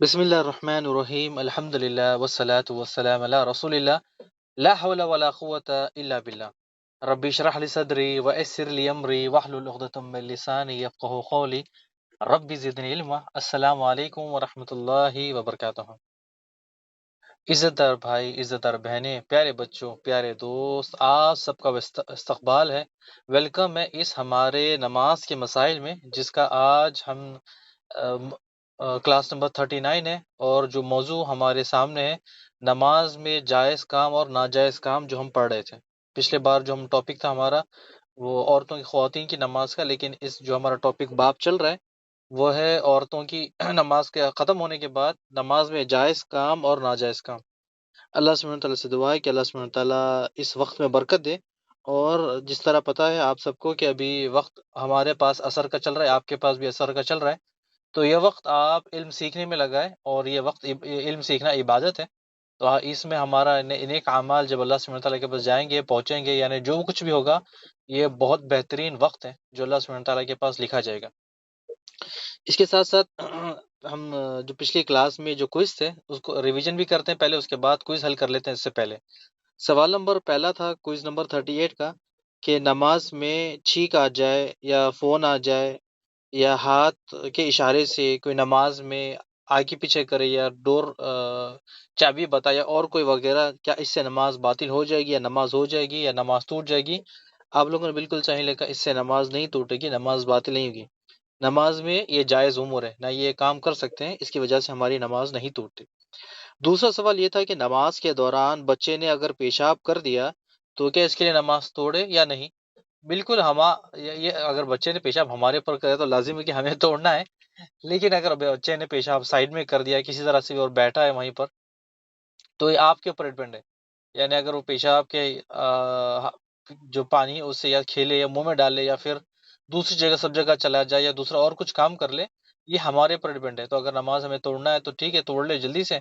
بسم اللہ الرحمن الرحیم الحمد للہ والصلاة والسلام علی رسول اللہ لا حول ولا قوة الا باللہ ربی اشرح لی صدری ویسر لی امری واحلل عقدۃ من لسانی یفقهوا قولی ربی زدنی علما۔ السلام علیکم ورحمۃ اللہ وبرکاتہ۔ عزت دار بھائی، عزت دار بہنیں، پیارے بچوں، پیارے دوست، آپ سب کا استقبال ہے۔ ویلکم ہے اس ہمارے نماز کے مسائل میں، جس کا آج ہم کلاس نمبر 39 ہے، اور جو موضوع ہمارے سامنے ہے، نماز میں جائز کام اور ناجائز کام، جو ہم پڑھ رہے تھے۔ پچھلے بار جو ہم ٹاپک تھا ہمارا، وہ عورتوں کی خواتین کی نماز کا، لیکن اس جو ہمارا ٹاپک باب چل رہا ہے وہ ہے عورتوں کی نماز کے ختم ہونے کے بعد نماز میں جائز کام اور ناجائز کام۔ اللہ سبحانہ تعالیٰ سے دعا ہے کہ اللہ سبحانہ تعالیٰ اس وقت میں برکت دے، اور جس طرح پتہ ہے آپ سب کو کہ ابھی وقت ہمارے پاس عصر کا چل رہا ہے، آپ کے پاس بھی عصر کا چل رہا ہے، تو یہ وقت آپ علم سیکھنے میں لگائیں، اور یہ وقت علم سیکھنا عبادت ہے۔ تو اس میں ہمارا نیک اعمال جب اللہ سبحانہ تعالیٰ کے پاس جائیں گے، پہنچیں گے، یعنی جو کچھ بھی ہوگا، یہ بہت بہترین وقت ہے جو اللہ سبحانہ تعالیٰ کے پاس لکھا جائے گا۔ اس کے ساتھ ساتھ ہم جو پچھلی کلاس میں جو کوئز تھے اس کو ریویژن بھی کرتے ہیں پہلے، اس کے بعد کوئز حل کر لیتے ہیں۔ اس سے پہلے سوال نمبر پہلا تھا کوئز نمبر 38 کا، کہ نماز میں چھینک آ جائے یا فون آ جائے یا ہاتھ کے اشارے سے کوئی نماز میں آگے پیچھے کرے یا ڈور چابی بتائے اور کوئی وغیرہ، کیا اس سے نماز باطل ہو جائے گی یا نماز ہو جائے گی یا نماز ٹوٹ جائے گی؟ آپ لوگوں نے بالکل صحیح لکھا، اس سے نماز نہیں ٹوٹے گی، نماز باطل نہیں ہوگی۔ نماز میں یہ جائز امور ہے، نہ یہ کام کر سکتے ہیں، اس کی وجہ سے ہماری نماز نہیں ٹوٹتی۔ دوسرا سوال یہ تھا کہ نماز کے دوران بچے نے اگر پیشاب کر دیا تو کیا اس کے لیے نماز توڑے یا نہیں؟ بالکل، یہ اگر بچے نے پیشاب ہمارے اوپر کرے تو لازم ہے کہ ہمیں توڑنا ہے، لیکن اگر بچے نے پیشاب سائڈ میں کر دیا کسی طرح سے اور بیٹھا ہے وہیں پر، تو یہ آپ کے اوپر ڈپینڈ ہے۔ یعنی اگر وہ پیشاب کے جو پانی ہے اس سے یا کھیلے یا منہ میں ڈالے یا پھر دوسری جگہ سب جگہ چلا جائے یا دوسرا اور کچھ کام کر لے، یہ ہمارے اوپر ڈپینڈ ہے۔ تو اگر نماز ہمیں توڑنا ہے تو ٹھیک ہے، توڑ لے جلدی سے،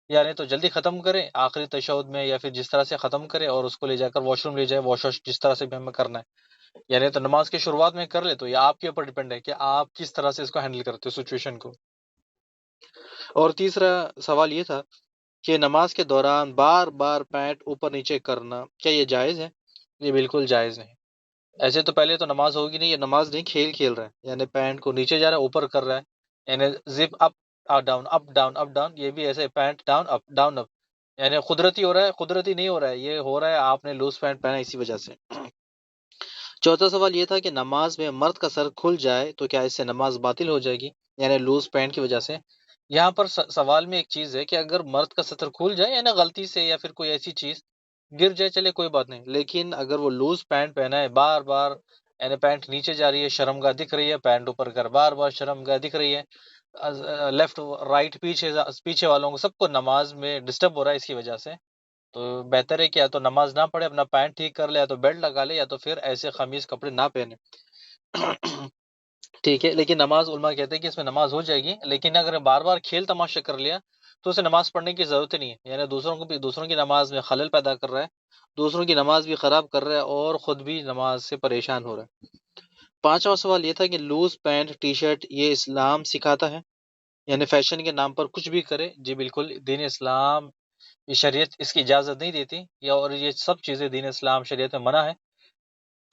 یعنی تو جلدی ختم کرے آخری تشہد میں یا پھر جس طرح سے ختم کرے، اور اس کو لے جا کر واش روم لے جائے، واش جس طرح سے بھی ہمیں کرنا ہے، یعنی تو نماز کی شروعات میں کر لے، تو یہ آپ کے اوپر ڈپینڈ ہے کہ آپ کس طرح سے اس کو ہینڈل کرتے ہو سچویشن کو۔ اور تیسرا سوال یہ تھا کہ نماز کے دوران بار بار پینٹ اوپر نیچے کرنا، کیا یہ جائز ہے؟ یہ بالکل جائز نہیں۔ ایسے تو پہلے تو نماز ہوگی نہیں، یہ نماز نہیں، کھیل کھیل رہا ہے، یعنی پینٹ کو نیچے جا رہا ہے اوپر کر رہا ہے، یعنی zip up down up down up down, یہ بھی ایسے پینٹ ڈاؤن اپ ڈاؤن اپ، یعنی قدرتی ہو رہا ہے، قدرتی نہیں ہو رہا ہے، یہ ہو رہا ہے آپ نے لوز پینٹ پہنا اسی وجہ سے۔ چوتھا سوال یہ تھا کہ نماز میں مرد کا سر کھل جائے تو کیا اس سے نماز باطل ہو جائے گی، یعنی لوز پینٹ کی وجہ سے؟ یہاں پر سوال میں ایک چیز ہے کہ اگر مرد کا سطر کھل جائے، یعنی غلطی سے یا پھر کوئی ایسی چیز گر جائے، چلے کوئی بات نہیں، لیکن اگر وہ لوز پینٹ پہنا ہے بار بار، یعنی پینٹ نیچے جا رہی ہے، شرمگاہ دکھ رہی ہے، پینٹ اوپر کر بار بار شرمگاہ دکھ رہی ہے، لیفٹ رائٹ پیچھے پیچھے والوں کو سب کو نماز میں ڈسٹرب ہو رہا ہے اس کی وجہ سے، تو بہتر ہے کہ یا تو نماز نہ پڑھے، اپنا پینٹ ٹھیک کر لے، یا تو بیلٹ لگا لے، یا تو پھر ایسے خمیز کپڑے نہ پہنے۔ ٹھیک ہے، لیکن نماز علماء کہتے ہیں کہ اس میں نماز ہو جائے گی، لیکن اگر بار بار کھیل تماشا کر لیا تو اسے نماز پڑھنے کی ضرورت ہی نہیں ہے، یعنی دوسروں کی نماز میں خلل پیدا کر رہا ہے، دوسروں کی نماز بھی خراب کر رہا ہے، اور خود بھی نماز سے پریشان ہو رہا ہے۔ پانچواں سوال یہ تھا کہ لوز پینٹ ٹی شرٹ یہ اسلام سکھاتا ہے، یعنی فیشن کے نام پر کچھ بھی کرے؟ جی بالکل، دین اسلام، یہ شریعت اس کی اجازت نہیں دیتی، اور یہ سب چیزیں دین اسلام شریعت میں منع ہے،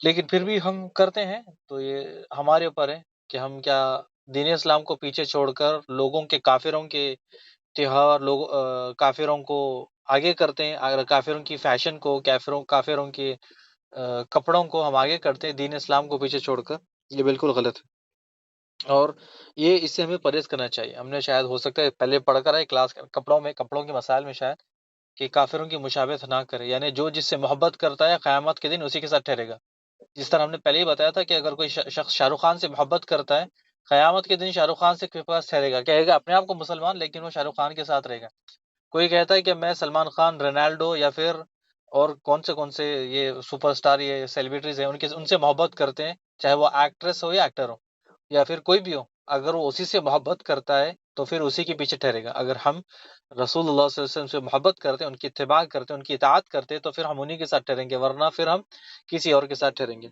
لیکن پھر بھی ہم کرتے ہیں، تو یہ ہمارے اوپر ہے کہ ہم کیا دین اسلام کو پیچھے چھوڑ کر لوگوں کے، کافروں کے تہوار، کافروں کو آگے کرتے ہیں، اگر کافروں کی فیشن کو، کافروں کے کپڑوں کو ہم آگے کرتے ہیں دین اسلام کو پیچھے چھوڑ کر، یہ بالکل غلط ہے، اور یہ اس سے ہمیں پرہیز کرنا چاہیے۔ ہم نے شاید ہو سکتا ہے پہلے پڑھ کر آئے کلاس کپڑوں کے مسائل میں شاید، کہ کافروں کی مشابہت نہ کرے، یعنی جو جس سے محبت کرتا ہے قیامت کے دن اسی کے ساتھ ٹھہرے گا۔ جس طرح ہم نے پہلے ہی بتایا تھا کہ اگر کوئی شخص شاہ رخ خان سے محبت کرتا ہے، قیامت کے دن شاہ رخ خان سے کے پاس ٹھہرے گا، کہے گا اپنے آپ کو مسلمان، لیکن وہ شاہ رخ خان کے ساتھ رہے گا۔ کوئی کہتا ہے کہ میں سلمان خان، رونالڈو، یا پھر اور کون سے یہ سپر سٹار، یہ سیلیبریٹیز ہیں، ان سے محبت کرتے ہیں، چاہے وہ ایکٹریس ہو یا ایکٹر ہو یا پھر کوئی بھی ہو، اگر وہ اسی سے محبت کرتا ہے تو پھر اسی کے پیچھے ٹھہرے گا۔ اگر ہم رسول اللہ صلی اللہ علیہ وسلم سے محبت کرتے ہیں، ان کی اتباع کرتے ہیں، ان کی اطاعت کرتے ہیں، تو پھر ہم انہی کے ساتھ ٹھہریں گے، ورنہ پھر ہم کسی اور کے ساتھ ٹھہریں گے۔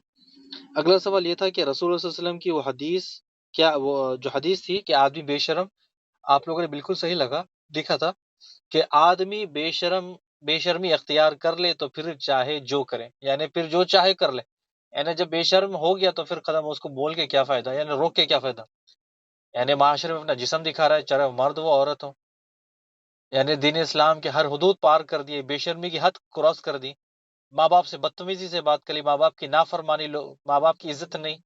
اگلا سوال یہ تھا کہ رسول اللہ صلی اللہ علیہ وسلم کی وہ حدیث، کیا وہ جو حدیث تھی کہ آدمی بے شرم آپ لوگوں نے بالکل صحیح لکھا تھا کہ آدمی بے شرمی اختیار کر لے تو پھر چاہے جو کرے، یعنی پھر جو چاہے کر لے، یعنی جب بے شرم ہو گیا تو پھر قدم اس کو بول کے کیا فائدہ، یعنی روک کے کیا فائدہ؟ یعنی معاشرے میں اپنا جسم دکھا رہا ہے، چاہے وہ مرد ہو عورت ہو، یعنی دین اسلام کے ہر حدود پار کر دیے، بے شرمی کی حد کراس کر دی، ماں باپ سے بدتمیزی سے بات کری، ماں باپ کی نافرمانی، ماں باپ کی عزت نہیں،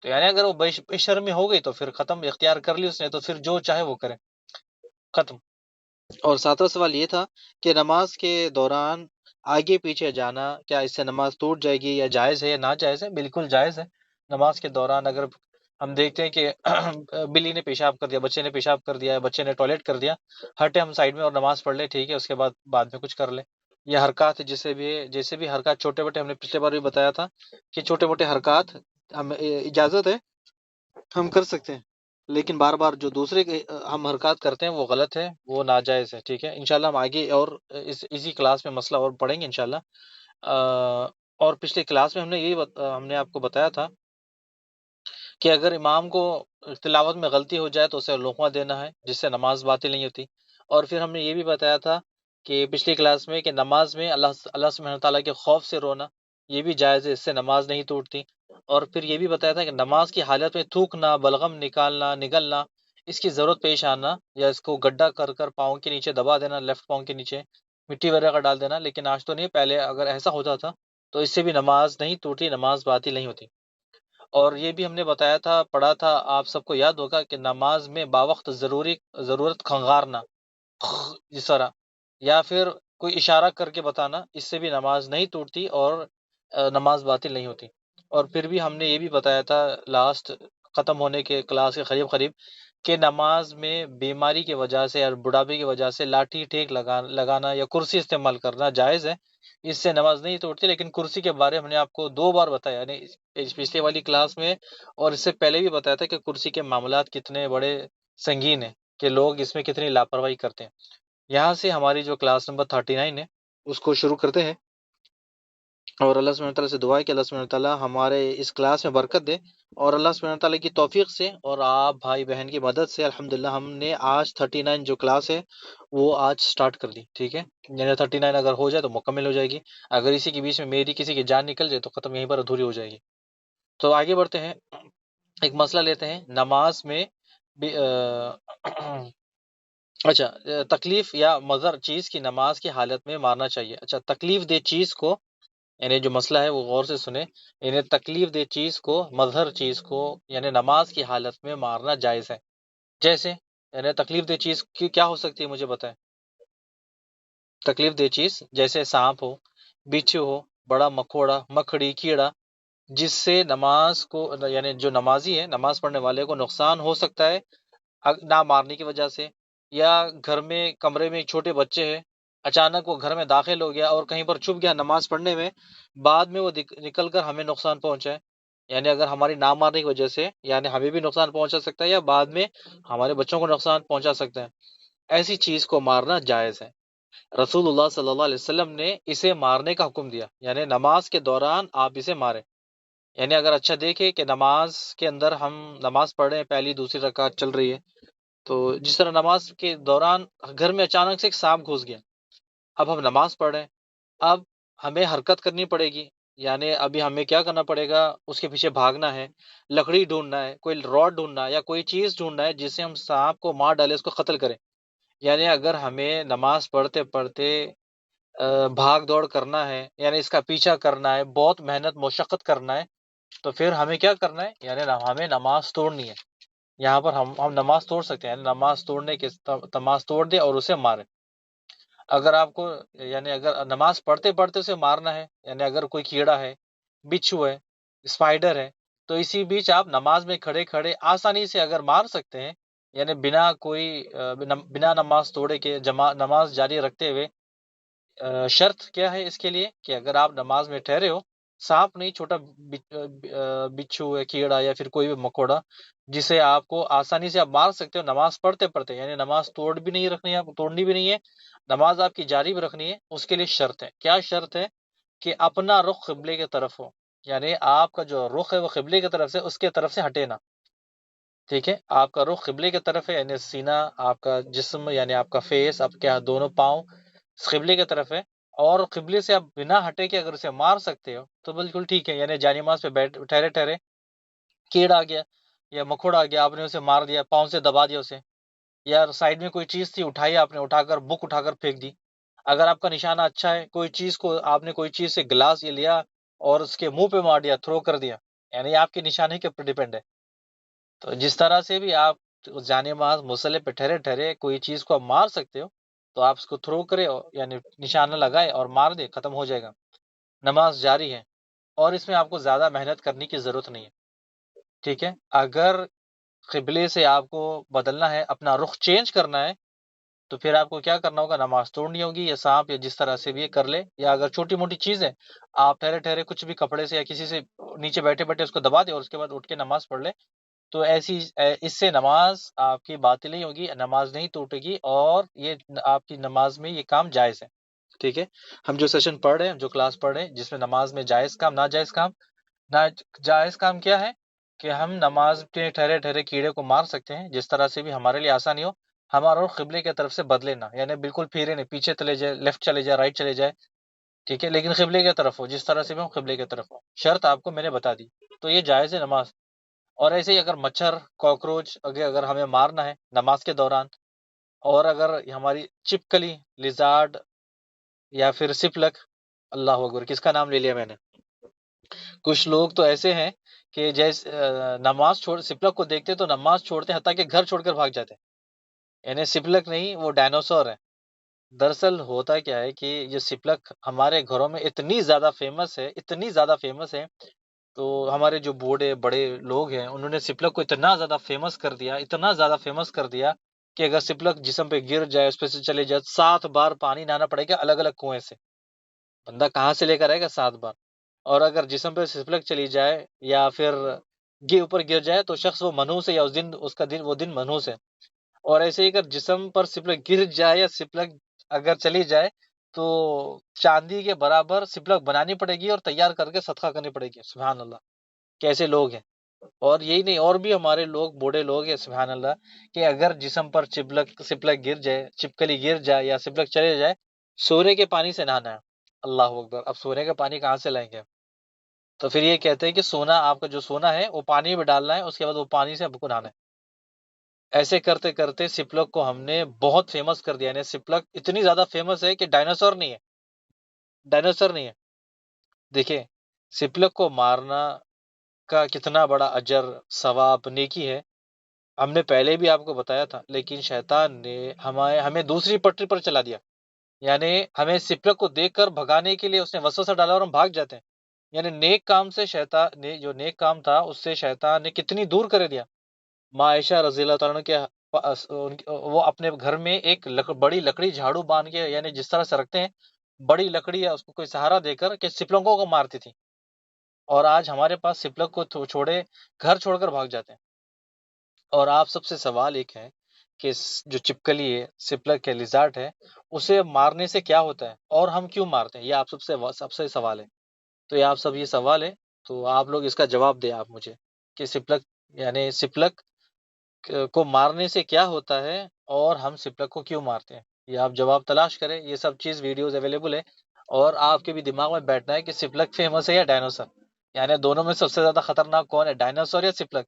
تو یعنی اگر وہ بے شرمی ہو گئی تو پھر ختم، اختیار کر لی اس نے تو پھر جو چاہے وہ کرے، ختم۔ اور ساتواں سوال یہ تھا کہ نماز کے دوران آگے پیچھے جانا کیا اس سے نماز ٹوٹ جائے گی، یا جائز ہے یا ناجائز ہے؟ بالکل جائز ہے۔ نماز کے دوران اگر ہم دیکھتے ہیں کہ بلی نے پیشاب کر دیا، بچے نے پیشاب کر دیا، بچے نے ٹوائلٹ کر دیا، ہٹے ہم سائڈ میں اور نماز پڑھ لیں، ٹھیک ہے، اس کے بعد میں کچھ کر لیں۔ یہ حرکات جیسے بھی حرکات چھوٹے موٹے، ہم نے پچھلے بار بھی بتایا تھا کہ چھوٹے موٹے حرکات ہم اجازت ہے، ہم کر سکتے ہیں، لیکن بار بار جو دوسرے کے ہم حرکات کرتے ہیں وہ غلط ہے، وہ ناجائز ہے، ٹھیک ہے۔ انشاءاللہ ہم آگے اور اسی کلاس میں مسئلہ اور پڑھیں گے انشاءاللہ۔ اور پچھلے کلاس میں ہم نے آپ کو بتایا تھا کہ اگر امام کو تلاوت میں غلطی ہو جائے تو اسے لقمہ دینا ہے، جس سے نماز باطل نہیں ہوتی۔ اور پھر ہم نے یہ بھی بتایا تھا کہ پچھلی کلاس میں کہ نماز میں اللہ سبحانہ تعالیٰ کے خوف سے رونا یہ بھی جائز ہے، اس سے نماز نہیں ٹوٹتی۔ اور پھر یہ بھی بتایا تھا کہ نماز کی حالت میں تھوکنا، بلغم نگلنا، اس کی ضرورت پیش آنا، یا اس کو گڈھا کر کر پاؤں کے نیچے دبا دینا، لیفٹ پاؤں کے نیچے مٹی وغیرہ کا ڈال دینا، لیکن آج تو نہیں، پہلے اگر ایسا ہوتا تھا تو اس سے بھی نماز نہیں ٹوٹی، نماز باطل نہیں ہوتی۔ اور یہ بھی ہم نے بتایا تھا، پڑھا تھا، آپ سب کو یاد ہوگا کہ نماز میں باوقت ضرورت کھنگارنا جس طرح، یا پھر کوئی اشارہ کر کے بتانا، اس سے بھی نماز نہیں ٹوٹتی اور نماز باطل نہیں ہوتی۔ اور پھر بھی ہم نے یہ بھی بتایا تھا لاسٹ ختم ہونے کے کلاس کے قریب قریب کہ نماز میں بیماری کی وجہ سے اور بڑھاپے کی وجہ سے لاٹھی ٹیک لگانا یا کرسی استعمال کرنا جائز ہے، اس سے نماز نہیں توڑتی۔ لیکن کرسی کے بارے میں ہم نے آپ کو 2 بار بتایا، یعنی پچھلے والی کلاس میں اور اس سے پہلے بھی بتایا تھا کہ کرسی کے معاملات کتنے بڑے سنگین ہیں، کہ لوگ اس میں کتنی لاپرواہی کرتے ہیں۔ یہاں سے ہماری جو کلاس نمبر 39 ہے اس کو شروع کرتے ہیں، اور اللہ سبحانہ تعالیٰ سے دعا ہے کہ اللہ سبحانہ تعالیٰ ہمارے اس کلاس میں برکت دے، اور اللہ سبحانہ تعالیٰ کی توفیق سے اور آپ بھائی بہن کی مدد سے الحمدللہ ہم نے آج 39 جو کلاس ہے وہ آج سٹارٹ کر دی، ٹھیک ہے۔ یعنی 39 اگر ہو جائے تو مکمل ہو جائے گی، اگر اسی کے بیچ میں میری کسی کی جان نکل جائے تو ختم، یہیں پر ادھوری ہو جائے گی۔ تو آگے بڑھتے ہیں، ایک مسئلہ لیتے ہیں نماز میں بھی اچھا، تکلیف یا مضر چیز کی نماز کی حالت میں مارنا چاہیے۔ اچھا، تکلیف دہ چیز کو، یعنی جو مسئلہ ہے وہ غور سے سنیں، یعنی تکلیف دہ چیز کو، مظہر چیز کو، یعنی نماز کی حالت میں مارنا جائز ہے۔ جیسے، یعنی تکلیف دہ چیز کی کیا ہو سکتی ہے، مجھے بتائیں۔ تکلیف دہ چیز جیسے سانپ ہو، بچھو ہو، بڑا مکوڑا، مکڑی، کیڑا، جس سے نماز کو، یعنی جو نمازی ہے، نماز پڑھنے والے کو نقصان ہو سکتا ہے نہ مارنے کی وجہ سے، یا گھر میں کمرے میں چھوٹے بچے ہیں، اچانک وہ گھر میں داخل ہو گیا اور کہیں پر چھپ گیا نماز پڑھنے میں، بعد میں وہ نکل کر ہمیں نقصان پہنچائے، یعنی اگر ہماری نہ مارنے کی وجہ سے یعنی ہمیں بھی نقصان پہنچا سکتا ہے، یا بعد میں ہمارے بچوں کو نقصان پہنچا سکتا ہے، ایسی چیز کو مارنا جائز ہے۔ رسول اللہ صلی اللہ علیہ وسلم نے اسے مارنے کا حکم دیا، یعنی نماز کے دوران آپ اسے ماریں۔ یعنی اگر اچھا دیکھیں کہ نماز کے اندر ہم نماز پڑھ رہے ہیں، پہلی دوسری رکعت چل رہی ہے، تو جس طرح نماز کے دوران گھر میں اچانک سے ایک سانپ گھس گیا، اب ہم نماز پڑھ رہے ہیں، اب ہمیں حرکت کرنی پڑے گی، یعنی ابھی ہمیں کیا کرنا پڑے گا، اس کے پیچھے بھاگنا ہے، لکڑی ڈھونڈنا ہے، کوئی راڈ ڈھونڈنا ہے، یا کوئی چیز ڈھونڈنا ہے جس سے ہم سانپ کو مار ڈالیں، اس کو قتل کریں۔ یعنی اگر ہمیں نماز پڑھتے پڑھتے بھاگ دوڑ کرنا ہے، یعنی اس کا پیچھا کرنا ہے، بہت محنت مشقت کرنا ہے، تو پھر ہمیں کیا کرنا ہے، یعنی ہمیں نماز توڑنی ہے۔ یہاں پر ہم نماز توڑ سکتے ہیں، یعنی نماز توڑ دے اور اسے مارے۔ اگر آپ کو، یعنی اگر نماز پڑھتے پڑھتے اسے مارنا ہے، یعنی اگر کوئی کیڑا ہے، بچھو ہے، اسپائڈر ہے، تو اسی بیچ آپ نماز میں کھڑے کھڑے آسانی سے اگر مار سکتے ہیں، یعنی بنا نماز توڑے کے نماز جاری رکھتے ہوئے، شرط کیا ہے اس کے لیے کہ اگر آپ نماز میں ٹھہرے ہو، سانپ نہیں، چھوٹا بچھو ہے، کیڑا، یا پھر کوئی بھی مکوڑا جسے آپ کو آسانی سے آپ مار سکتے ہو نماز پڑھتے پڑھتے، یعنی نماز توڑنی بھی نہیں ہے، نماز آپ کی جاری بھی رکھنی ہے، اس کے لیے شرط ہے، کیا شرط ہے، کہ اپنا رخ قبلے کی طرف ہو، یعنی آپ کا جو رخ ہے وہ قبلے کی طرف سے، اس کے طرف سے ہٹے نا۔ ٹھیک ہے، آپ کا رخ قبلے کی طرف ہے، یعنی سینہ، آپ کا جسم یعنی آپ کا فیس، آپ کے دونوں پاؤں قبلے کی طرف ہے، اور قبلے سے آپ بنا ہٹے کے اگر اسے مار سکتے ہو تو بالکل ٹھیک ہے، یعنی جائے نماز پہ بیٹھ ٹھہرے ٹھہرے کیڑ آ گیا یا مکوڑ آ گیا، آپ نے اسے مار دیا، پاؤں سے دبا دیا اسے، یا سائڈ میں کوئی چیز تھی اٹھائی، آپ نے اٹھا کر بک اٹھا کر پھینک دی، اگر آپ کا نشانہ اچھا ہے، کوئی چیز کو آپ نے کوئی چیز سے گلاس یہ لیا اور اس کے منہ پہ مار دیا، تھرو کر دیا، یعنی آپ کے نشانے کے اوپر ڈیپینڈ ہے. تو جس طرح سے بھی آپ جانے ماز مصلے پہ ٹھہرے ٹھہرے کوئی چیز کو آپ مار سکتے ہو، تو آپ اس کو تھرو کرے، یعنی نشانہ لگائے اور مار دے، ختم ہو جائے گا، نماز جاری ہے. اور اس میں آپ کو زیادہ محنت کرنے کی ضرورت نہیں ہے. ٹھیک ہے، اگر قبلے سے آپ کو بدلنا ہے، اپنا رخ چینج کرنا ہے، تو پھر آپ کو کیا کرنا ہوگا، نماز توڑنی ہوگی، یا سانپ یا جس طرح سے بھی یہ کر لے، یا اگر چھوٹی موٹی چیز ہے، آپ ٹھہرے ٹھہرے کچھ بھی کپڑے سے یا کسی سے نیچے بیٹھے بیٹھے اس کو دبا دے اور اس کے بعد اٹھ کے نماز پڑھ لے، تو اس سے نماز آپ کی باطل نہیں ہوگی، نماز نہیں ٹوٹے گی، اور یہ آپ کی نماز میں یہ کام جائز ہے. ٹھیک ہے، ہم جو سیشن پڑھ رہے ہیں، جو کلاس پڑھ رہے ہیں، جس میں نماز میں جائز کام، ناجائز کام، ناجائز کام کیا ہے کہ ہم نماز پہ ٹھہرے ٹھہرے کیڑے کو مار سکتے ہیں، جس طرح سے بھی ہمارے لیے آسانی ہو، ہمارا رخ قبلے کی طرف سے بدلے نہ، یعنی بالکل پھیرے نہیں، پیچھے چلے جائے، لیفٹ چلے جائے، رائٹ چلے جائے. ٹھیک ہے، لیکن قبلے کی طرف ہو، جس طرح سے بھی ہم قبلے کی طرف ہو، شرط آپ کو میں نے بتا دی، تو یہ جائز ہے نماز. اور ایسے ہی اگر مچھر، کاکروچ اگر ہمیں مارنا ہے نماز کے دوران، اور اگر ہماری چپکلی، لیزارڈ یا پھر سپلک، اللہ اکبر، کس کا نام لے لیا میں نے. کچھ لوگ تو ایسے ہیں کہ جیسے نماز چھوڑ سپلک کو دیکھتے تو نماز چھوڑتے ہیں، حتیٰ کہ گھر چھوڑ کر بھاگ جاتے ہیں. یعنی سپلک نہیں، وہ ڈائنوسور ہے. دراصل ہوتا کیا ہے کہ یہ سپلک ہمارے گھروں میں اتنی زیادہ فیمس ہے، اتنی زیادہ فیمس ہے، تو ہمارے جو بوڑھے بڑے لوگ ہیں انہوں نے سپلک کو اتنا زیادہ فیمس کر دیا، اتنا زیادہ فیمس کر دیا کہ اگر سپلک جسم پہ گر جائے، اس پہ سے چلے جائے، 7 بار پانی نہانا پڑے گا الگ الگ کنویں سے. بندہ کہاں سے لے کر آئے گا 7 بار؟ اور اگر جسم پہ سپلک چلی جائے یا پھر اوپر گر جائے تو شخص وہ منحوس ہے، یا اس کا دن وہ دن منحوس ہے. اور ایسے ہی اگر جسم پر سپلک گر جائے یا سپلک اگر چلی جائے تو چاندی کے برابر سپلک بنانی پڑے گی اور تیار کر کے صدقہ کرنی پڑے گی. سبحان اللہ، کیسے لوگ ہیں. اور یہی نہیں، اور بھی ہمارے لوگ، بوڑھے لوگ ہیں، سبحان اللہ، کہ اگر جسم پر سپلک گر جائے، چپکلی گر جائے یا سپلک چلے جائے، سورے کے پانی سے نہانا ہے. اللہ اکبر، اب سونے کا پانی کہاں سے لائیں گے؟ تو پھر یہ کہتے ہیں کہ سونا، آپ کا جو سونا ہے وہ پانی میں ڈالنا ہے، اس کے بعد وہ پانی سے آپ کو نہانا ہے. ایسے کرتے کرتے سپلک کو ہم نے بہت فیمس کر دیا، یعنی سپلک اتنی زیادہ فیمس ہے کہ ڈائناسور نہیں ہے، ڈائناسور نہیں ہے. دیکھیں، سپلک کو مارنا کا کتنا بڑا اجر، ثواب، نیکی ہے، ہم نے پہلے بھی آپ کو بتایا تھا، لیکن شیطان نے ہمیں دوسری پٹری پر چلا دیا. یعنی ہمیں سپلک کو دیکھ کر بھگانے کے لیے اس نے وسوسہ ڈالا اور ہم بھاگ جاتے ہیں. یعنی نیک کام سے شیطان نے، جو نیک کام تھا اس سے شیطان نے کتنی دور کر دیا. ماں عائشہ رضی اللہ تعالیٰ عنہ کے وہ اپنے گھر میں ایک بڑی لکڑی جھاڑو باندھ کے، یعنی جس طرح سے رکھتے ہیں بڑی لکڑی ہے، اس کو کوئی سہارا دے کر کہ سپلنگوں کو مارتی تھی. اور آج ہمارے پاس سپلک کو چھوڑے گھر چھوڑ کر بھاگ جاتے ہیں. اور آپ سب سے سوال ایک ہے کہ جو چپکلی ہے، سپلک ہے، لیزارڈ ہے، اسے مارنے سے کیا ہوتا ہے اور ہم کیوں مارتے ہیں؟ یہ آپ سب سے سوال ہے. تو یہ آپ سب یہ سوال ہے، تو آپ لوگ اس کا جواب دیں آپ مجھے، کہ سپلک، یعنی سپلک کو مارنے سے کیا ہوتا ہے اور ہم سپلک کو کیوں مارتے ہیں. یہ آپ جواب تلاش کریں، یہ سب چیز ویڈیوز اویلیبل ہے. اور آپ کے بھی دماغ میں بیٹھنا ہے کہ سپلک فیمس ہے یا ڈائنوسر، یعنی دونوں میں سب سے زیادہ خطرناک کون ہے، ڈائنوسر یا سپلک.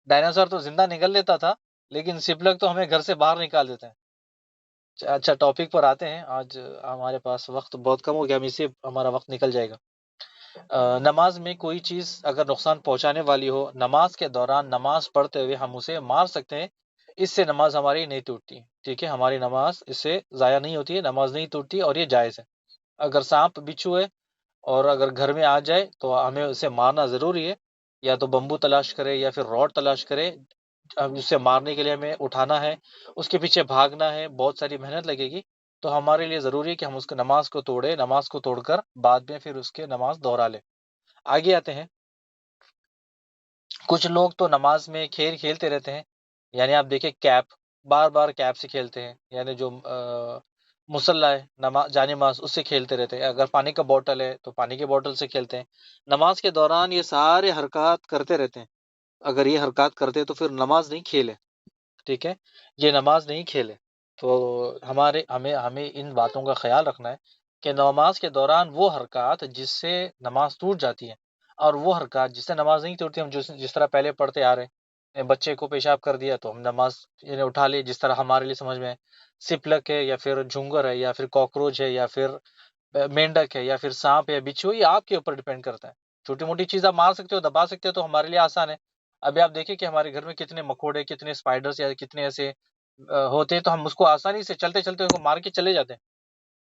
ڈائنوسر تو زندہ نکل لیتا تھا، لیکن سپلک تو ہمیں گھر سے باہر نکال دیتے ہیں. اچھا، ٹاپک پر آتے ہیں. آج ہمارے پاس وقت بہت کم ہو گیا، ہم اسے ہمارا وقت نکل جائے گا. نماز میں کوئی چیز اگر نقصان پہنچانے والی ہو، نماز کے دوران نماز پڑھتے ہوئے ہم اسے مار سکتے ہیں، اس سے نماز ہماری نہیں ٹوٹتی. ٹھیک ہے، ہماری نماز اس سے ضائع نہیں ہوتی ہے، نماز نہیں ٹوٹتی، اور یہ جائز ہے. اگر سانپ بچھو ہے اور اگر گھر میں آ جائے تو ہمیں اسے مارنا ضروری ہے. یا تو بمبو تلاش کرے یا پھر راڈ تلاش کرے، اب اسے مارنے کے لیے ہمیں اٹھانا ہے، اس کے پیچھے بھاگنا ہے، بہت ساری محنت لگے گی. تو ہمارے لیے ضروری ہے کہ ہم اس کو نماز کو توڑے، نماز کو توڑ کر بعد میں پھر اس کے نماز دوہرا لیں. آگے آتے ہیں. کچھ لوگ تو نماز میں کھیل کھیلتے رہتے ہیں. یعنی آپ دیکھیں، کیپ، بار بار کیپ سے کھیلتے ہیں، یعنی جو مصلی ہے، جانماز، اس سے کھیلتے رہتے ہیں. اگر پانی کا بوتل ہے تو پانی کے بوتل سے کھیلتے ہیں. نماز کے دوران یہ سارے حرکات کرتے رہتے ہیں. اگر یہ حرکات کرتے تو پھر نماز نہیں کھیلے، ٹھیک ہے، یہ نماز نہیں کھیلے۔ تو ہمیں ان باتوں کا خیال رکھنا ہے کہ نماز کے دوران وہ حرکات جس سے نماز ٹوٹ جاتی ہے، اور وہ حرکات جس سے نماز نہیں ٹوٹتی، ہم جس طرح پہلے پڑھتے آ رہے ہیں، بچے کو پیشاب کر دیا تو ہم نماز اٹھا لی، جس طرح ہمارے لیے سمجھ میں ہے، سپلک ہے یا پھر جھنگر ہے یا پھر کاکروچ ہے یا پھر مینڈک ہے یا پھر سانپ ہے بچھو، یہ آپ کے اوپر ڈیپینڈ کرتا ہے۔ چھوٹی موٹی چیز آپ مار سکتے ہو، دبا سکتے ہو، تو ہمارے لیے آسان ہے۔ ابھی آپ دیکھیں کہ ہمارے گھر میں کتنے مکوڑے، کتنے اسپائڈرز یا کتنے ایسے ہوتے ہیں، تو ہم اس کو آسانی سے چلتے چلتے اس کو مار کے چلے جاتے ہیں،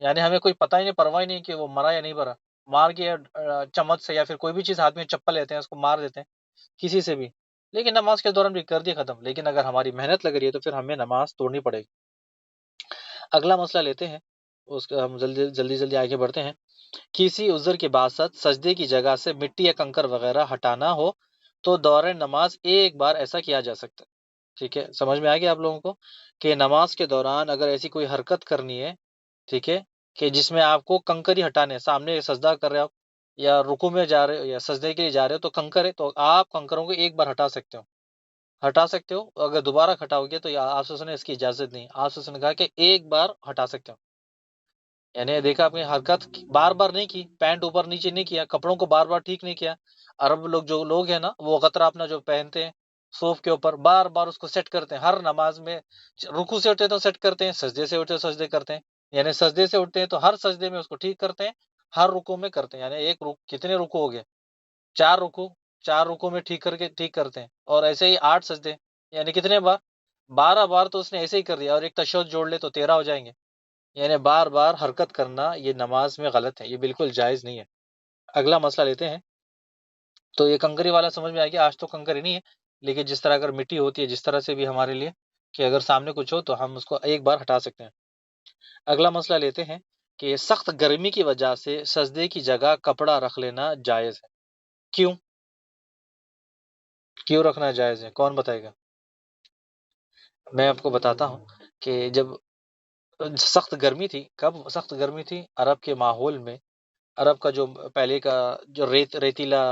یعنی ہمیں کوئی پتہ ہی نہیں، پرواہ ہی نہیں کہ وہ مرا یا نہیں مرا، مار کے چمچ سے یا پھر کوئی بھی چیز ہاتھ میں چپل لیتے ہیں اس کو مار دیتے ہیں کسی سے بھی۔ لیکن نماز کے دوران بھی کر دی ختم، لیکن اگر ہماری محنت لگ رہی ہے تو پھر ہمیں نماز توڑنی پڑے گی۔ اگلا مسئلہ لیتے ہیں، اس کا ہم جلدی جلدی جلدی آگے بڑھتے ہیں۔ کسی عذر کے باعث سجدے کی جگہ سے مٹی یا کنکر وغیرہ ہٹانا ہو تو دوران نماز ایک بار ایسا کیا جا سکتا ہے، ٹھیک ہے، سمجھ میں آ گیا آپ لوگوں کو کہ نماز کے دوران اگر ایسی کوئی حرکت کرنی ہے، ٹھیک ہے، کہ جس میں آپ کو کنکر ہی ہٹانے ہیں، سامنے سجدہ کر رہے ہو یا رکوع میں جا رہے ہو یا سجدے کے لیے جا رہے ہو تو کنکر ہے، تو آپ کنکروں کو ایک بار ہٹا سکتے ہو، اگر دوبارہ ہٹاؤ گے تو آپ سے نے اس کی اجازت نہیں، آپ سے نے کہا کہ ایک بار ہٹا سکتے ہو، یعنی دیکھا آپ نے حرکت بار بار نہیں کی، پینٹ اوپر نیچے نہیں کیا، کپڑوں کو بار بار ٹھیک نہیں کیا۔ عرب لوگ جو لوگ ہیں نا، وہ غطرہ اپنا جو پہنتے ہیں صوف کے اوپر، بار بار اس کو سیٹ کرتے ہیں ہر نماز میں، رکوع سے اٹھتے تو سیٹ کرتے ہیں، سجدے سے اٹھتے تو سجدے کرتے ہیں، یعنی سجدے سے اٹھتے ہیں تو ہر سجدے میں اس کو ٹھیک کرتے ہیں، ہر رکوع میں کرتے ہیں، یعنی ایک کتنے رکوع ہو گئے؟ چار رکوع، چار رکوع میں ٹھیک کر کے ٹھیک کرتے ہیں، اور ایسے ہی 8 سجدے، یعنی کتنے بار؟ 12 بار تو اس نے ایسے ہی کر دیا، اور ایک تشہد جوڑ لے تو 13 ہو جائیں گے، یعنی بار بار حرکت کرنا یہ نماز میں غلط ہے، یہ بالکل جائز نہیں ہے۔ اگلا مسئلہ لیتے ہیں، تو یہ کنکری والا سمجھ میں آ گیا، آج تو کنکری نہیں ہے، لیکن جس طرح اگر مٹی ہوتی ہے جس طرح سے بھی ہمارے لیے کہ اگر سامنے کچھ ہو تو ہم اس کو ایک بار ہٹا سکتے ہیں۔ اگلا مسئلہ لیتے ہیں کہ سخت گرمی کی وجہ سے سجدے کی جگہ کپڑا رکھ لینا جائز ہے، کیوں؟ کیوں رکھنا جائز ہے، کون بتائے گا؟ میں آپ کو بتاتا ہوں کہ جب سخت گرمی تھی، کب سخت گرمی تھی؟ عرب کے ماحول میں، عرب کا جو پہلے کا جو ریتیلا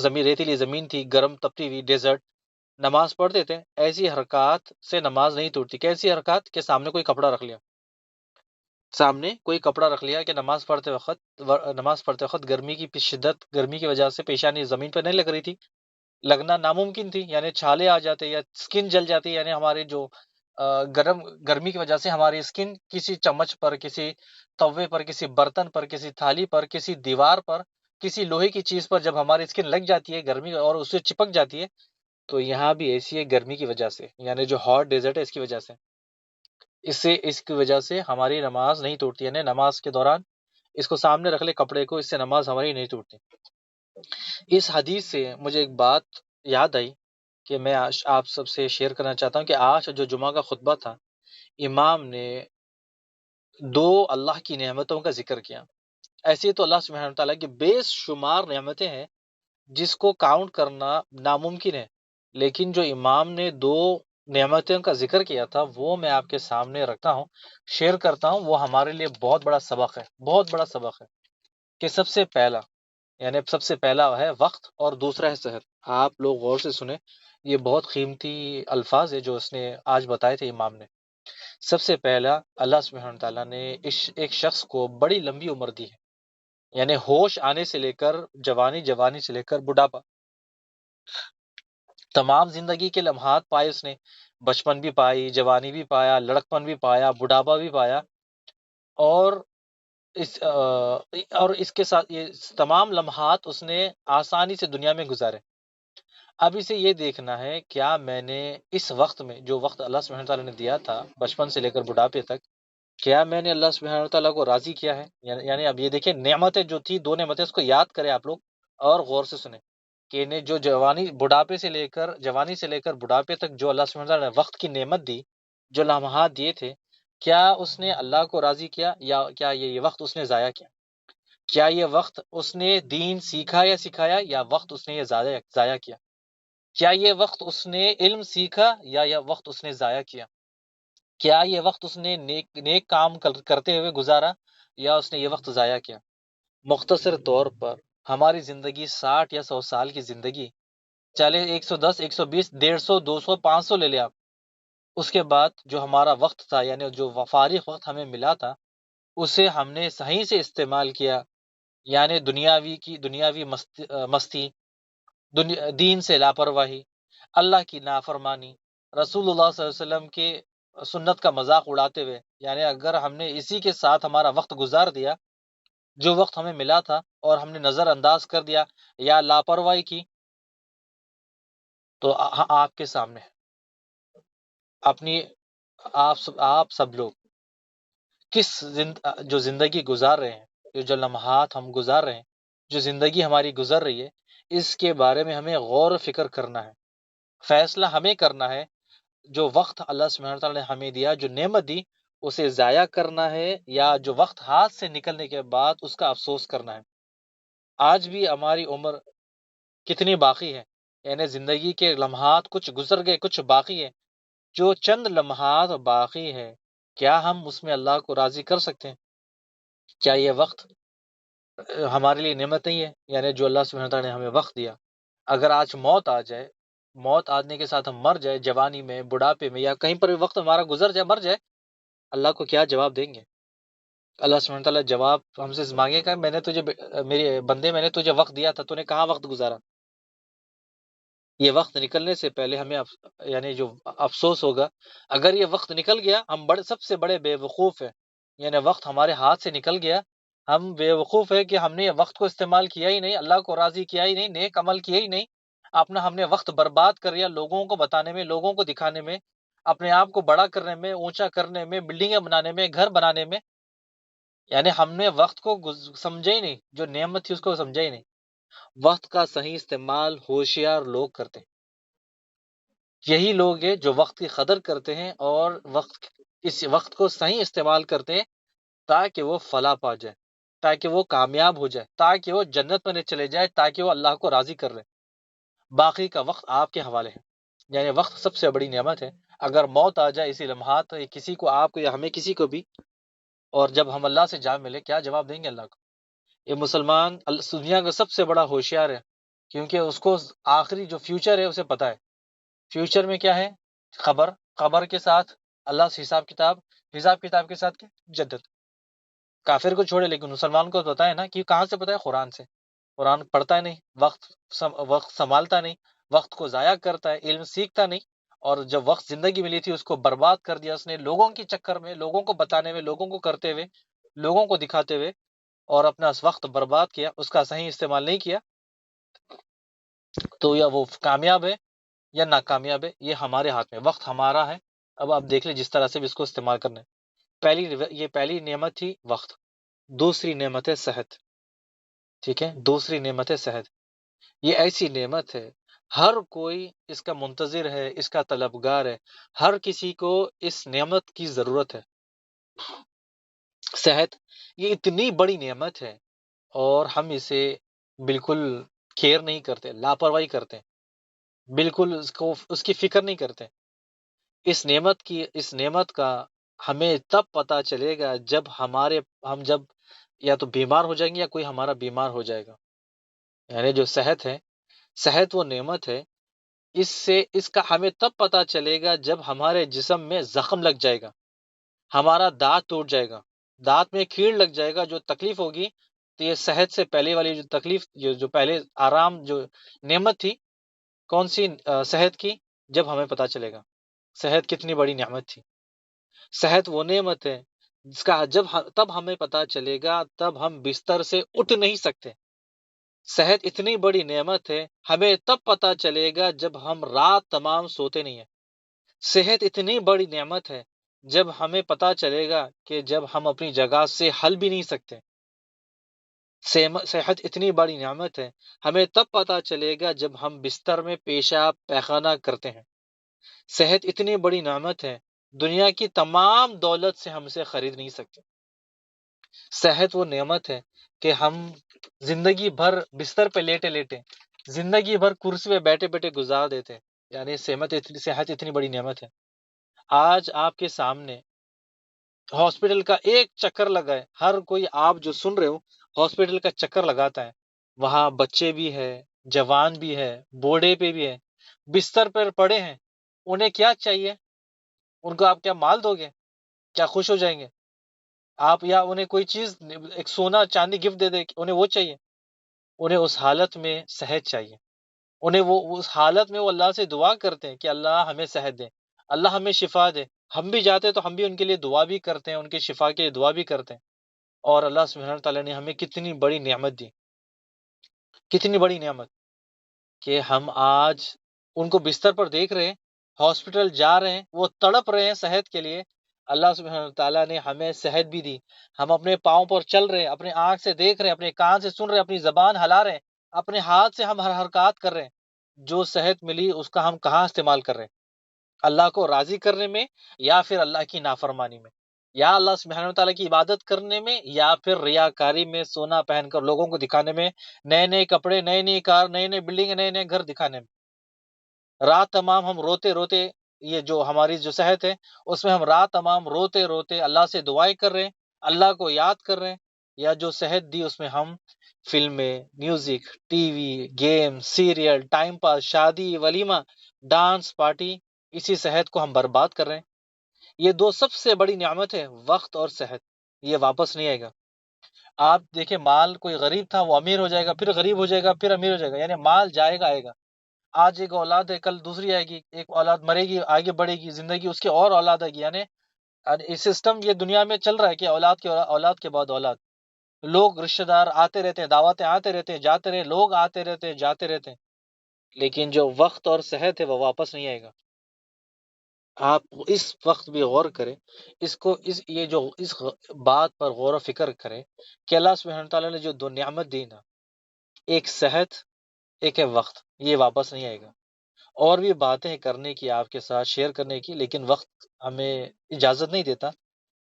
ریتیلی زمین تھی، گرم تپتی ہوئی ڈیزرٹ، نماز پڑھتے تھے، ایسی حرکات سے نماز نہیں ٹوٹتی۔ کیسی حرکات؟ کہ سامنے کوئی کپڑا رکھ لیا، سامنے کوئی کپڑا رکھ لیا کہ نماز پڑھتے وقت گرمی کی شدت، گرمی کی وجہ سے پیشانی زمین پہ نہیں لگ رہی تھی، لگنا ناممکن تھی، یعنی چھالے آ جاتے یا اسکن جل جاتی، یعنی ہمارے جو گرمی کی وجہ سے ہماری اسکن کسی چمچ پر، کسی توے پر، کسی برتن پر، کسی تھالی پر، کسی دیوار پر، کسی لوہے کی چیز پر جب ہماری اسکن لگ جاتی ہے گرمی اور اس سے چپک جاتی ہے، تو یہاں بھی ایسی ہے گرمی کی وجہ سے، یعنی جو ہاٹ ڈیزرٹ ہے اس کی وجہ سے، اس کی وجہ سے ہماری نماز نہیں ٹوٹتی، یعنی نماز کے دوران اس کو سامنے رکھ لے کپڑے کو، اس سے نماز ہماری نہیں ٹوٹتی۔ اس حدیث سے مجھے ایک بات یاد آئی کہ میں آج آپ سب سے شیئر کرنا چاہتا ہوں کہ آج جو جمعہ کا خطبہ تھا، امام نے دو اللہ کی نعمتوں کا ذکر کیا۔ ایسی تو اللہ سبحانہ تعالیٰ کی بے شمار نعمتیں ہیں جس کو کاؤنٹ کرنا ناممکن ہے، لیکن جو امام نے دو نعمتوں کا ذکر کیا تھا وہ میں آپ کے سامنے رکھتا ہوں، شیئر کرتا ہوں، وہ ہمارے لیے بہت بڑا سبق ہے، بہت بڑا سبق ہے کہ سب سے پہلا، یعنی سب سے پہلا ہے وقت اور دوسرا ہے صحت۔ آپ لوگ غور سے سنیں، یہ بہت قیمتی الفاظ ہے جو اس نے آج بتائے تھے امام نے۔ سب سے پہلا، اللہ سبحانہ تعالیٰ نے ایک شخص کو بڑی لمبی عمر دی ہے، یعنی ہوش آنے سے لے کر جوانی، جوانی سے لے کر بڑھاپا، تمام زندگی کے لمحات پائے اس نے، بچپن بھی پائی، جوانی بھی پایا، لڑکپن بھی پایا، بڑھاپا بھی پایا، اور اس کے ساتھ یہ تمام لمحات اس نے آسانی سے دنیا میں گزارے۔ اب اسے یہ دیکھنا ہے کیا میں نے اس وقت میں، جو وقت اللہ سبحانہ تعالیٰ نے دیا تھا بچپن سے لے کر بڑھاپے تک، کیا میں نے اللہ سبحانہ تعالیٰ کو راضی کیا ہے؟ یعنی اب یہ دیکھیں، نعمتیں جو تھی، دو نعمتیں، اس کو یاد کریں آپ لوگ اور غور سے سنیں کہ انہیں جو جوانی سے لے کر بڑھاپے تک جو اللہ سبحانہ تعالیٰ نے وقت کی نعمت دی، جو لمحات دیے تھے، کیا اس نے اللہ کو راضی کیا، یا کیا یہ وقت اس نے ضائع کیا؟ کیا یہ وقت اس نے دین سیکھا یا سکھایا، یا وقت اس نے یہ ضائع کیا؟ کیا یہ وقت اس نے علم سیکھا یا یہ وقت اس نے ضائع کیا؟ کیا یہ وقت اس نے نیک کام کرتے ہوئے گزارا، یا اس نے یہ وقت ضائع کیا؟ مختصر طور پر ہماری زندگی 60 یا 100 سال کی زندگی چاہے 110 120 150 200 500 لے لے آپ، اس کے بعد جو ہمارا وقت تھا، یعنی جو فارغ وقت ہمیں ملا تھا، اسے ہم نے صحیح سے استعمال کیا، یعنی دنیاوی مستی، دین سے لاپرواہی، اللہ کی نافرمانی، رسول اللہ صلی اللہ علیہ وسلم کی سنت کا مذاق اڑاتے ہوئے، یعنی اگر ہم نے اسی کے ساتھ ہمارا وقت گزار دیا، جو وقت ہمیں ملا تھا، اور ہم نے نظر انداز کر دیا یا لاپرواہی کی، تو آپ کے سامنے ہے اپنی، آپ سب لوگ جو زندگی گزار رہے ہیں، جو لمحات ہم گزار رہے ہیں، جو زندگی ہماری گزر رہی ہے، اس کے بارے میں ہمیں غور و فکر کرنا ہے، فیصلہ ہمیں کرنا ہے۔ جو وقت اللہ سبحانہ وتعالی نے ہمیں دیا، جو نعمت دی، اسے ضائع کرنا ہے، یا جو وقت ہاتھ سے نکلنے کے بعد اس کا افسوس کرنا ہے۔ آج بھی ہماری عمر کتنی باقی ہے، یعنی زندگی کے لمحات کچھ گزر گئے، کچھ باقی ہے۔ جو چند لمحات باقی ہے، کیا ہم اس میں اللہ کو راضی کر سکتے ہیں؟ کیا یہ وقت ہمارے لیے نعمت نہیں ہے؟ یعنی جو اللہ سبحانہ وتعالی نے ہمیں وقت دیا، اگر آج موت آ جائے، موت آنے کے ساتھ ہم مر جائے، جوانی میں، بڑھاپے میں، یا کہیں پر بھی وقت ہمارا گزر جائے، مر جائے، اللہ کو کیا جواب دیں گے؟ اللہ سبحانہ تعالیٰ جواب ہم سے مانگے گا، میں نے تجھے میرے بندے، میں نے تجھے وقت دیا تھا، تو نے کہاں وقت گزارا؟ یہ وقت نکلنے سے پہلے ہمیں یعنی جو افسوس ہوگا، اگر یہ وقت نکل گیا، ہم سب سے بڑے بے وقوف ہیں، یعنی وقت ہمارے ہاتھ سے نکل گیا، ہم بے وقوف ہے کہ ہم نے یہ وقت کو استعمال کیا ہی نہیں، اللہ کو راضی کیا ہی نہیں، نیک عمل کیا ہی نہیں، ہم نے وقت برباد کر دیا لوگوں کو بتانے میں، لوگوں کو دکھانے میں، اپنے آپ کو بڑا کرنے میں، اونچا کرنے میں، بلڈنگیں بنانے میں، گھر بنانے میں، یعنی ہم نے وقت کو سمجھا ہی نہیں، جو نعمت تھی اس کو سمجھا ہی نہیں۔ وقت کا صحیح استعمال ہوشیار لوگ کرتے ہیں، یہی لوگ ہیں جو وقت کی قدر کرتے ہیں، اور اس وقت کو صحیح استعمال کرتے ہیں، تاکہ وہ فلاح پا جائے، تاکہ وہ کامیاب ہو جائے، تاکہ وہ جنت میں چلے جائے، تاکہ وہ اللہ کو راضی کر لے۔ باقی کا وقت آپ کے حوالے ہے، یعنی وقت سب سے بڑی نعمت ہے۔ اگر موت آ جائے اسی لمحات، تو کسی کو، آپ کو یا ہمیں کسی کو بھی، اور جب ہم اللہ سے جا ملے، کیا جواب دیں گے اللہ کو؟ یہ مسلمان دنیا کا سب سے بڑا ہوشیار ہے، کیونکہ اس کو آخری جو فیوچر ہے اسے پتا ہے۔ فیوچر میں کیا ہے؟ قبر کے ساتھ اللہ سے حساب کتاب کے ساتھ کیا؟ جدت۔ کافر کو چھوڑے، لیکن مسلمان کو پتا ہے نا، کہ کہاں سے پتا ہے؟ قرآن سے۔ قرآن پڑھتا نہیں، وقت سنبھالتا نہیں، وقت کو ضائع کرتا ہے، علم سیکھتا نہیں، اور جب وقت زندگی ملی تھی اس کو برباد کر دیا اس نے، لوگوں کے چکر میں، لوگوں کو بتانے میں، لوگوں کو کرتے ہوئے، لوگوں کو دکھاتے ہوئے، اور اپنا وقت برباد کیا، اس کا صحیح استعمال نہیں کیا، تو یا وہ کامیاب ہے یا ناکامیاب ہے، یہ ہمارے ہاتھ میں، وقت ہمارا ہے۔ اب آپ دیکھ لیں جس طرح سے بھی اس کو استعمال کرنا ہے۔ یہ پہلی نعمت تھی وقت۔ دوسری نعمت ہے صحت، ٹھیک ہے؟ دوسری نعمت ہے صحت۔ یہ ایسی نعمت ہے، ہر کوئی اس کا منتظر ہے، اس کا طلبگار ہے، ہر کسی کو اس نعمت کی ضرورت ہے۔ صحت یہ اتنی بڑی نعمت ہے، اور ہم اسے بالکل کیئر نہیں کرتے، لاپرواہی کرتے ہیں، بالکل اس کی فکر نہیں کرتے۔ اس نعمت کا ہمیں تب پتہ چلے گا جب ہم جب یا تو بیمار ہو جائیں گے، یا کوئی ہمارا بیمار ہو جائے گا۔ یعنی جو صحت ہے، صحت وہ نعمت ہے، اس کا ہمیں تب پتہ چلے گا جب ہمارے جسم میں زخم لگ جائے گا، ہمارا دانت ٹوٹ جائے گا، دانت میں کیڑ لگ جائے گا، جو تکلیف ہوگی، تو یہ صحت سے پہلے والی جو تکلیف، جو پہلے آرام، جو نعمت تھی، کون سی؟ صحت کی، جب ہمیں پتہ چلے گا صحت کتنی بڑی نعمت تھی۔ صحت وہ نعمت ہے جس کا تب ہمیں پتہ چلے گا، تب ہم بستر سے اٹھ نہیں سکتے۔ صحت اتنی بڑی نعمت ہے، ہمیں تب پتہ چلے گا جب ہم رات تمام سوتے نہیں ہیں۔ صحت اتنی بڑی نعمت ہے، جب ہمیں پتہ چلے گا کہ جب ہم اپنی جگہ سے ہل بھی نہیں سکتے۔ صحت اتنی بڑی نعمت ہے، ہمیں تب پتہ چلے گا جب ہم بستر میں پیشاب پیخانہ کرتے ہیں۔ صحت اتنی بڑی نعمت ہے، دنیا کی تمام دولت سے ہم اسے خرید نہیں سکتے۔ صحت وہ نعمت ہے کہ ہم زندگی بھر بستر پہ لیٹے لیٹے، زندگی بھر کرسی پہ بیٹھے بیٹھے گزار دیتے ہیں، یعنی صحت اتنی بڑی نعمت ہے۔ آج آپ کے سامنے ہاسپٹل کا ایک چکر لگا ہے، ہر کوئی، آپ جو سن رہے ہو، ہاسپٹل کا چکر لگاتا ہے، وہاں بچے بھی ہے، جوان بھی ہے، بوڑھے پہ بھی ہے، بستر پر پڑے ہیں، انہیں کیا چاہیے؟ ان کو آپ کیا مال دو گے؟ کیا خوش ہو جائیں گے آپ؟ یا انہیں کوئی چیز، ایک سونا چاندی گفٹ دے دے، انہیں وہ چاہیے؟ انہیں اس حالت میں صحت چاہیے، انہیں وہ اس حالت میں وہ اللہ سے دعا کرتے ہیں کہ اللہ ہمیں صحت دے، اللہ ہمیں شفا دے۔ ہم بھی جاتے ہیں تو ہم بھی ان کے لیے دعا بھی کرتے ہیں، ان کے شفا کے لیے دعا بھی کرتے ہیں۔ اور اللہ سبحانہ تعالیٰ نے ہمیں کتنی بڑی نعمت دی، کتنی بڑی نعمت، کہ ہم آج ان کو بستر پر دیکھ رہے ہیں، ہاسپٹل جا رہے ہیں، وہ تڑپ رہے ہیں صحت کے لیے۔ اللہ سبحانہ تعالیٰ نے ہمیں صحت بھی دی، ہم اپنے پاؤں پر چل رہے ہیں، اپنے آنکھ سے دیکھ رہے ہیں، اپنے کان سے سن رہے ہیں، اپنی زبان ہلا رہے ہیں، اپنے ہاتھ سے ہم ہر حرکات کر رہے ہیں۔ جو صحت ملی اس کا ہم کہاں استعمال کر رہے ہیں؟ اللہ کو راضی کرنے میں، یا پھر اللہ کی نافرمانی میں، یا اللہ سبحانہ تعالیٰ کی عبادت کرنے میں، یا پھر ریاکاری میں، سونا پہن کر لوگوں کو دکھانے میں، نئے نئے کپڑے، نئی نئی کار، نئی نئی بلڈنگ، نئے نئے گھر دکھانے میں۔ رات تمام ہم روتے روتے، یہ جو ہماری جو صحت ہے اس میں ہم رات تمام روتے روتے اللہ سے دعائیں کر رہے ہیں، اللہ کو یاد کر رہے ہیں، یا جو صحت دی اس میں ہم فلمیں، music, T V, game, serial, time pass, شادی، ولیمہ، ڈانس پارٹی، اسی صحت کو ہم برباد کر رہے ہیں۔ یہ دو سب سے بڑی نعمت ہے، وقت اور صحت، یہ واپس نہیں آئے گا۔ آپ دیکھیں، مال، کوئی غریب تھا وہ امیر ہو جائے گا، پھر غریب ہو جائے گا، پھر امیر ہو جائے گا، یعنی مال جائے گا آئے گا۔ آج ایک اولاد ہے، کل دوسری آئے گی، ایک اولاد مرے گی، آگے بڑھے گی زندگی، اس کی اور اولاد آئے گی، یعنی یہ سسٹم یہ دنیا میں چل رہا ہے کہ اولاد کے اولاد کے بعد اولاد، لوگ رشتہ دار آتے رہتے ہیں، دعوتیں آتے رہتے ہیں، جاتے رہے، لوگ آتے رہتے ہیں، جاتے رہتے ہیں، لیکن جو وقت اور صحت ہے وہ واپس نہیں آئے گا۔ آپ اس وقت بھی غور کریں، اس کو، یہ جو بات پر غور و فکر کریں کہ اللہ سبحانہ تعالیٰ نے جو دو نعمت دی نا، ایک صحت، ایک ہے وقت، یہ واپس نہیں آئے گا۔ اور بھی باتیں کرنے کی، آپ کے ساتھ شیئر کرنے کی، لیکن وقت ہمیں اجازت نہیں دیتا۔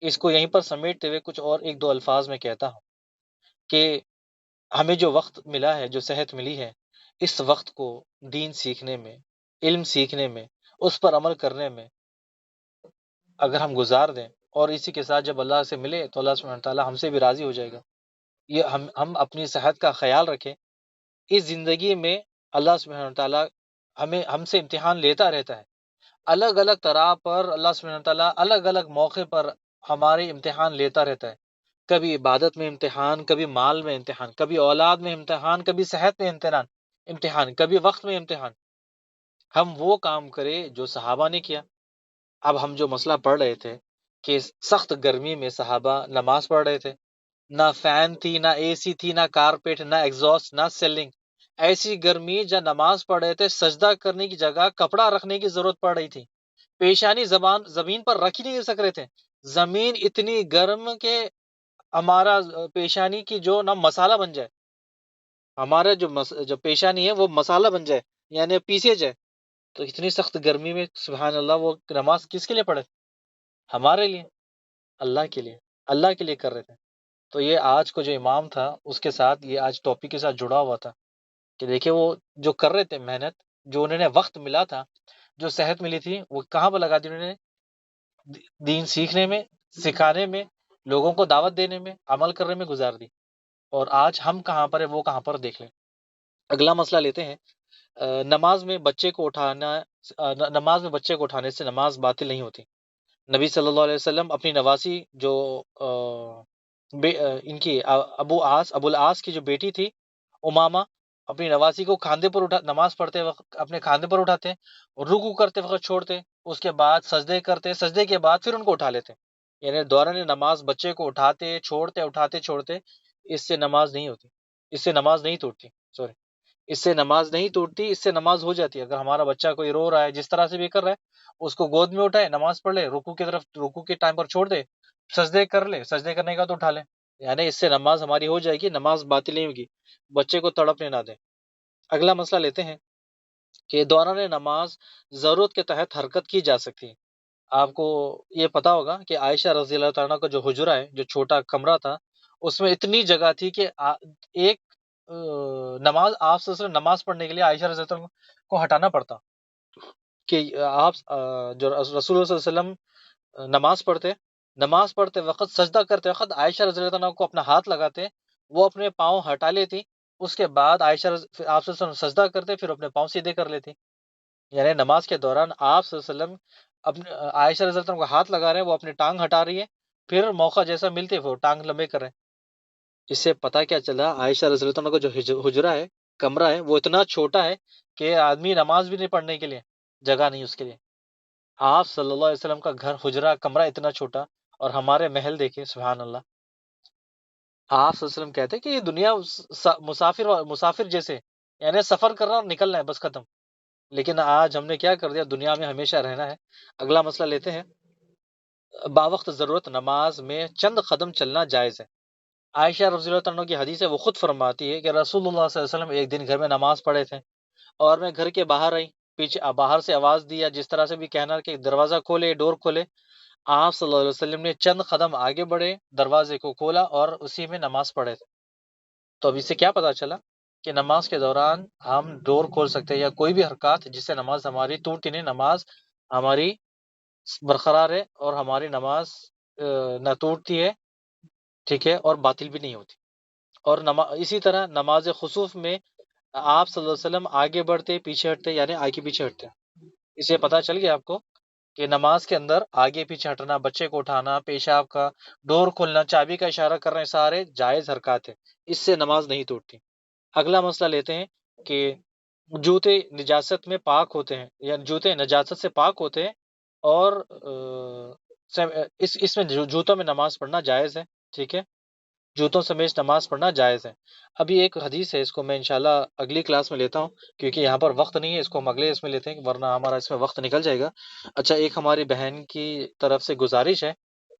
اس کو یہیں پر سمیٹتے ہوئے کچھ اور ایک دو الفاظ میں کہتا ہوں کہ ہمیں جو وقت ملا ہے، جو صحت ملی ہے، اس وقت کو دین سیکھنے میں، علم سیکھنے میں، اس پر عمل کرنے میں اگر ہم گزار دیں، اور اسی کے ساتھ جب اللہ سے ملے تو اللہ سبحانہ تعالیٰ ہم سے بھی راضی ہو جائے گا۔ یہ ہم اپنی صحت کا خیال رکھیں۔ اس زندگی میں اللہ سبحانہ تعالیٰ ہم سے امتحان لیتا رہتا ہے، الگ الگ طرح پر اللہ سبحانہ تعالیٰ الگ الگ موقع پر ہمارے امتحان لیتا رہتا ہے۔ کبھی عبادت میں امتحان، کبھی مال میں امتحان، کبھی اولاد میں امتحان، کبھی صحت میں امتحان، کبھی وقت میں امتحان۔ ہم وہ کام کرے جو صحابہ نے کیا۔ اب ہم جو مسئلہ پڑھ رہے تھے کہ سخت گرمی میں صحابہ نماز پڑھ رہے تھے، نہ فین تھی، نہ اے سی تھی، نہ کارپیٹ، نہ ایگزاسٹ، نہ سیلنگ، ایسی گرمی جب نماز پڑھ رہے تھے، سجدہ کرنے کی جگہ کپڑا رکھنے کی ضرورت پڑ رہی تھی، پیشانی زمین پر رکھ ہی نہیں سک رہے تھے، زمین اتنی گرم کہ ہمارا پیشانی کی جو نا مسالہ بن جائے، ہمارا جو پیشانی ہے وہ مسالہ بن جائے، یعنی پیسے جائے۔ تو اتنی سخت گرمی میں سبحان اللہ وہ نماز کس کے لیے پڑھے؟ ہمارے لیے، اللہ کے لیے، اللہ کے لیے کر رہے تھے۔ تو یہ آج کو جو امام تھا اس کے ساتھ، یہ آج ٹاپک کے ساتھ جڑا ہوا تھا کہ دیکھیں وہ جو کر رہے تھے محنت، جو انہوں نے وقت ملا تھا، جو صحت ملی تھی، وہ کہاں پر لگا دی انہوں نے؟ دین سیکھنے میں، سکھانے میں، لوگوں کو دعوت دینے میں، عمل کرنے میں گزار دی۔ اور آج ہم کہاں پر ہیں، وہ کہاں پر، دیکھ لیں۔ اگلا مسئلہ لیتے ہیں، نماز میں بچے کو اٹھانے سے نماز باطل نہیں ہوتی۔ نبی صلی اللہ علیہ وسلم اپنی نواسی جو ان کی ابو العاص کی جو بیٹی تھی امامہ، اپنی نواسی کو کھاندے پر نماز پڑھتے وقت اپنے کھاندے پر اٹھاتے، رکوع کرتے وقت چھوڑتے، اس کے بعد سجدے کرتے، سجدے کے بعد پھر ان کو اٹھا لیتے، یعنی دوران نماز بچے کو اٹھاتے چھوڑتے، اٹھاتے چھوڑتے۔ اس سے نماز نہیں ہوتی، اس سے نماز نہیں ٹوٹتی، سوری، اس سے نماز نہیں ٹوٹتی، اس سے نماز ہو جاتی ہے۔ اگر ہمارا بچہ کوئی رو رہا ہے، جس طرح سے بھی کر رہا ہے، اس کو گود میں اٹھائے، نماز پڑھ لے، رکوع کے ٹائم پر چھوڑ دے، سجدے کر لے، سجدے کرنے کا تو اٹھا لے، یعنی اس سے نماز ہماری ہو جائے گی، نماز باطل نہیں ہوگی، بچے کو تڑپنے نہ دیں۔ اگلا مسئلہ لیتے ہیں کہ دوران نماز ضرورت کے تحت حرکت کی جا سکتی ہے۔ آپ کو یہ پتا ہوگا کہ عائشہ رضی اللہ تعالیٰ کا جو حجرہ ہے، جو چھوٹا کمرہ تھا، اس میں اتنی جگہ تھی کہ ایک نماز، آپ سے نماز پڑھنے کے لیے عائشہ رضی اللہ عنہ کو ہٹانا پڑتا کہ آپ جو رسول اللہ صلی اللہ علیہ وسلم نماز پڑھتے وقت، سجدہ کرتے وقت عائشہ رضی اللہ عنہ کو اپنا ہاتھ لگاتے، وہ اپنے پاؤں ہٹا لیتی اس کے بعد عائشہ پھر آپ صلی اللہ علیہ وسلم سجدہ کرتے، پھر اپنے پاؤں سیدھے کر لیتی. یعنی نماز کے دوران آپ صلی اللہ علیہ وسلم اپنے عائشہ رضی اللہ عنہ کو ہاتھ لگا رہے ہیں، وہ اپنی ٹانگ ہٹا رہی ہے، پھر موقع جیسا ملتے وہ ٹانگ لمبے کر رہے ہیں. اس سے پتہ کیا چلا، عائشہ رضی اللہ عنہ کا جو حجرہ ہے، کمرہ ہے، وہ اتنا چھوٹا ہے کہ آدمی نماز بھی نہیں پڑھنے کے لیے جگہ نہیں اس کے لیے. آپ صلی اللہ علیہ وسلم کا گھر، حجرہ، کمرہ اتنا چھوٹا، اور ہمارے محل دیکھیں، سبحان اللہ. آپ صلی اللہ علیہ وسلم کہتے ہیں کہ یہ دنیا مسافر جیسے، یعنی سفر کرنا اور نکلنا ہے، بس ختم. لیکن آج ہم نے کیا کر دیا، دنیا میں ہمیشہ رہنا ہے. اگلا مسئلہ لیتے ہیں، باوقت ضرورت نماز میں چند قدم چلنا جائز ہے. عائشہ رضی اللہ عنہ کی حدیث ہے، وہ خود فرماتی ہے کہ رسول اللہ صلی اللہ علیہ وسلم ایک دن گھر میں نماز پڑھے تھے، اور میں گھر کے باہر آئی، پیچھے باہر سے آواز دی، یا جس طرح سے بھی کہنا کہ دروازہ کھولے، ڈور کھولے. آپ صلی اللہ علیہ وسلم نے چند قدم آگے بڑھے، دروازے کو کھولا اور اسی میں نماز پڑھے تھے. تو اب اس سے کیا پتا چلا کہ نماز کے دوران ہم ڈور کھول سکتے ہیں، یا کوئی بھی حرکات جس سے نماز ہماری ٹوٹتی نہیں، نماز ہماری برقرار ہے، اور ہماری نماز نہ ٹوٹتی ہے، ٹھیک ہے، اور باطل بھی نہیں ہوتی. اور اسی طرح نماز خسوف میں آپ صلی اللہ علیہ وسلم آگے بڑھتے، پیچھے ہٹتے، یعنی آگے پیچھے ہٹتے. اسے پتہ چل گیا آپ کو کہ نماز کے اندر آگے پیچھے ہٹنا، بچے کو اٹھانا، پیشاب کا، ڈور کھولنا، چابی کا اشارہ کر رہے ہیں، سارے جائز حرکات ہیں، اس سے نماز نہیں ٹوٹتی. اگلا مسئلہ لیتے ہیں کہ جوتے نجاست میں پاک ہوتے ہیں، یا جوتے نجاست سے پاک ہوتے ہیں، اور اس میں جوتوں میں نماز پڑھنا جائز ہے، ٹھیک ہے، جوتوں سمیت نماز پڑھنا جائز ہے. ابھی ایک حدیث ہے، اس کو میں انشاءاللہ اگلی کلاس میں لیتا ہوں، کیونکہ یہاں پر وقت نہیں ہے، اس کو ہم اگلے اس میں لیتے ہیں، ورنہ ہمارا اس میں وقت نکل جائے گا. اچھا، ایک ہماری بہن کی طرف سے گزارش ہے،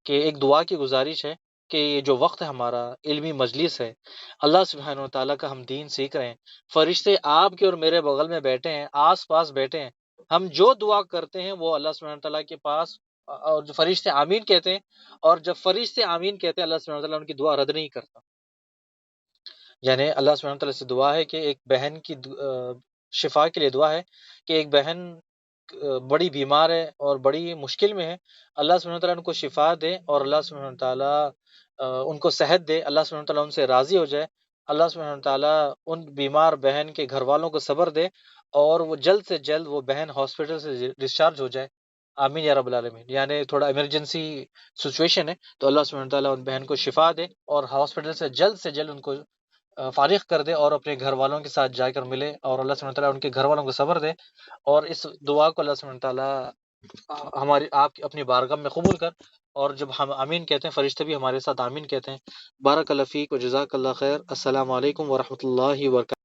کہ ایک دعا کی گزارش ہے، کہ یہ جو وقت ہے ہمارا علمی مجلس ہے، اللہ سبحانہ و تعالیٰ کا ہم دین سیکھ رہے ہیں، فرشتے آپ کے اور میرے بغل میں بیٹھے ہیں، آس پاس بیٹھے ہیں، ہم جو دعا کرتے ہیں وہ اللہ سبحانہ و تعالیٰ کے پاس، اور جو فرشتے آمین کہتے ہیں، اور جب فرشتے آمین کہتے ہیں، اللہ سبحانہ و تعالیٰ ان کی دعا رد نہیں کرتا. یعنی اللہ سبحانہ تعالیٰ سے دعا ہے کہ ایک بہن کی شفا کے لیے دعا ہے، کہ ایک بہن بڑی بیمار ہے اور بڑی مشکل میں ہے، اللہ سبحانہ تعالیٰ ان کو شفا دے، اور اللہ سبحانہ تعالیٰ ان کو صحت دے، اللہ سبحانہ تعالیٰ ان سے راضی ہو جائے، اللہ سبحانہ تعالیٰ ان بیمار بہن کے گھر والوں کو صبر دے، اور وہ جلد سے جلد وہ بہن ہاسپٹل سے ڈسچارج ہو جائے. آمین یا رب العالمین. یعنی تھوڑا ایمرجنسی سچویشن ہے، تو اللہ سبحانہ تعالیٰ ان بہن کو شفا دے، اور ہاسپٹل سے جلد ان کو فارغ کر دے، اور اپنے گھر والوں کے ساتھ جا کر ملے، اور اللہ سبحانہ تعالیٰ ان کے گھر والوں کو صبر دے. اور اس دعا کو اللہ سبحانہ تعالیٰ ہماری آپ کی اپنی بارگاہ میں قبول کر. اور جب ہم آمین کہتے ہیں، فرشتے بھی ہمارے ساتھ آمین کہتے ہیں. بارک اللہ فیک و جزاک اللہ خیر. السلام علیکم ورحمۃ اللہ وبرکاتہ.